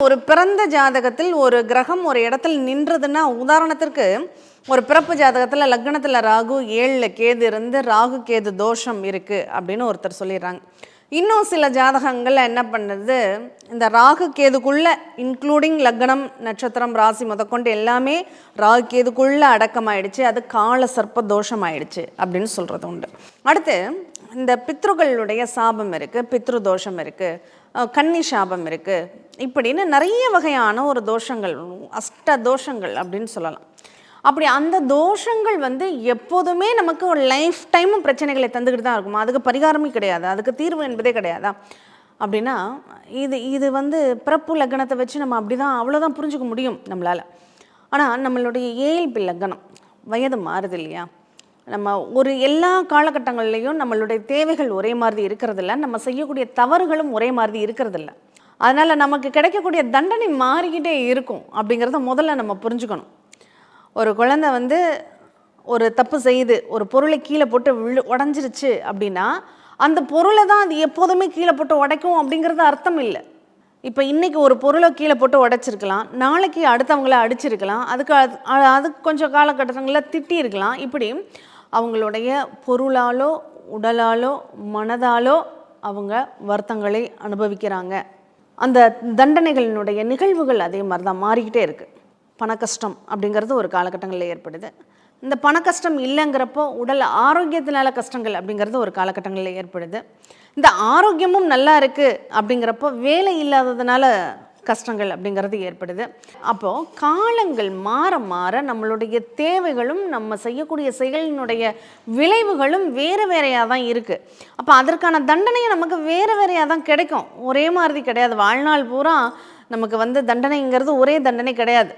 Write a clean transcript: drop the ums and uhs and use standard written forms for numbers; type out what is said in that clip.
ஒரு பிறந்த ஜாதகத்தில் ஒரு கிரகம் ஒரு இடத்துல நின்றதுன்னா, உதாரணத்திற்கு ஒரு பிறப்பு ஜாதகத்தில் லக்னத்தில் ராகு 7ல் கேது இருந்து ராகு கேது தோஷம் இருக்குது அப்படின்னு ஒருத்தர் சொல்லிடுறாங்க. இன்னும் சில ஜாதகங்கள் என்ன பண்ணுறது, இந்த ராகு கேதுக்குள்ளே இன்க்ளூடிங் லக்னம் நட்சத்திரம் ராசி முதற்கொண்டு எல்லாமே ராகு கேதுக்குள்ளே அடக்கமாயிடுச்சு, அது கால சர்ப்ப தோஷம் ஆயிடுச்சு அப்படின்னு சொல்கிறது உண்டு. அடுத்து இந்த பித்ருக்களுடைய சாபம் இருக்குது, பித்ரு தோஷம் இருக்குது, கன்னி சாபம் இருக்குது, இப்படின்னு நிறைய வகையான ஒரு தோஷங்கள், அஷ்ட தோஷங்கள் அப்படின்னு சொல்லலாம். அப்படி அந்த தோஷங்கள் எப்போதுமே நமக்கு ஒரு லைஃப் டைமும் பிரச்சனைகளை தந்துக்கிட்டு தான் இருக்குமா? அதுக்கு பரிகாரமே கிடையாது, அதுக்கு தீர்வு என்பதே கிடையாதா? அப்படின்னா இது பிறப்பு லக்னத்தை வச்சு நம்ம அப்படி தான் அவ்வளோதான் புரிஞ்சுக்க முடியும் நம்மளால். ஆனால் நம்மளுடைய ஏழ்பி லக்னம் வயது மாறுது இல்லையா? நம்ம ஒரு எல்லா காலகட்டங்கள்லேயும் நம்மளுடைய தேவைகள் ஒரே மாதிரி இருக்கிறதில்ல, நம்ம செய்யக்கூடிய தவறுகளும் ஒரே மாதிரி இருக்கிறதில்ல. அதனால் நமக்கு கிடைக்கக்கூடிய தண்டனை மாறிக்கிட்டே இருக்கும் அப்படிங்கிறத முதல்ல நம்ம புரிஞ்சுக்கணும். ஒரு குழந்தை ஒரு தப்பு செய்யுது, ஒரு பொருளை கீழே போட்டு உடஞ்சிருச்சு அப்படின்னா அந்த பொருளை தான் அது எப்போதுமே கீழே போட்டு உடைக்கும் அப்படிங்கிறது அர்த்தம் இல்லை. இப்போ இன்றைக்கி ஒரு பொருளை கீழே போட்டு உடைச்சிருக்கலாம், நாளைக்கு அடுத்தவங்கள அடிச்சிருக்கலாம், அதுக்கு கொஞ்சம் காலகட்டங்களில் திட்டியிருக்கலாம். இப்படி அவங்களுடைய பொருளாலோ உடலாலோ மனதாலோ அவங்க வருத்தங்களை அனுபவிக்கிறாங்க. அந்த தண்டனைகளினுடைய நிகழ்வுகள் அதே மாதிரி தான் மாறிக்கிட்டே இருக்குது. பண கஷ்டம் அப்படிங்கிறது ஒரு காலகட்டங்களில் ஏற்படுது. இந்த பண கஷ்டம் இல்லைங்கிறப்போ உடல் ஆரோக்கியத்தினால கஷ்டங்கள் அப்படிங்கிறது ஒரு காலகட்டங்களில் ஏற்படுது. இந்த ஆரோக்கியமும் நல்லா இருக்குது அப்படிங்கிறப்போ வேலை இல்லாததுனால கஷ்டங்கள் அப்படிங்கிறது ஏற்படுது. அப்போது காலங்கள் மாற மாற நம்மளுடைய தேவைகளும் நம்ம செய்யக்கூடிய செயலினுடைய விளைவுகளும் வேறு வேறையாக தான் இருக்குது. அப்போ அதற்கான தண்டனையை நமக்கு வேறு வேறையாக தான் கிடைக்கும், ஒரே மாதிரி கிடையாது. வாழ்நாள் பூரா நமக்கு தண்டனைங்கிறது ஒரே தண்டனை கிடையாது.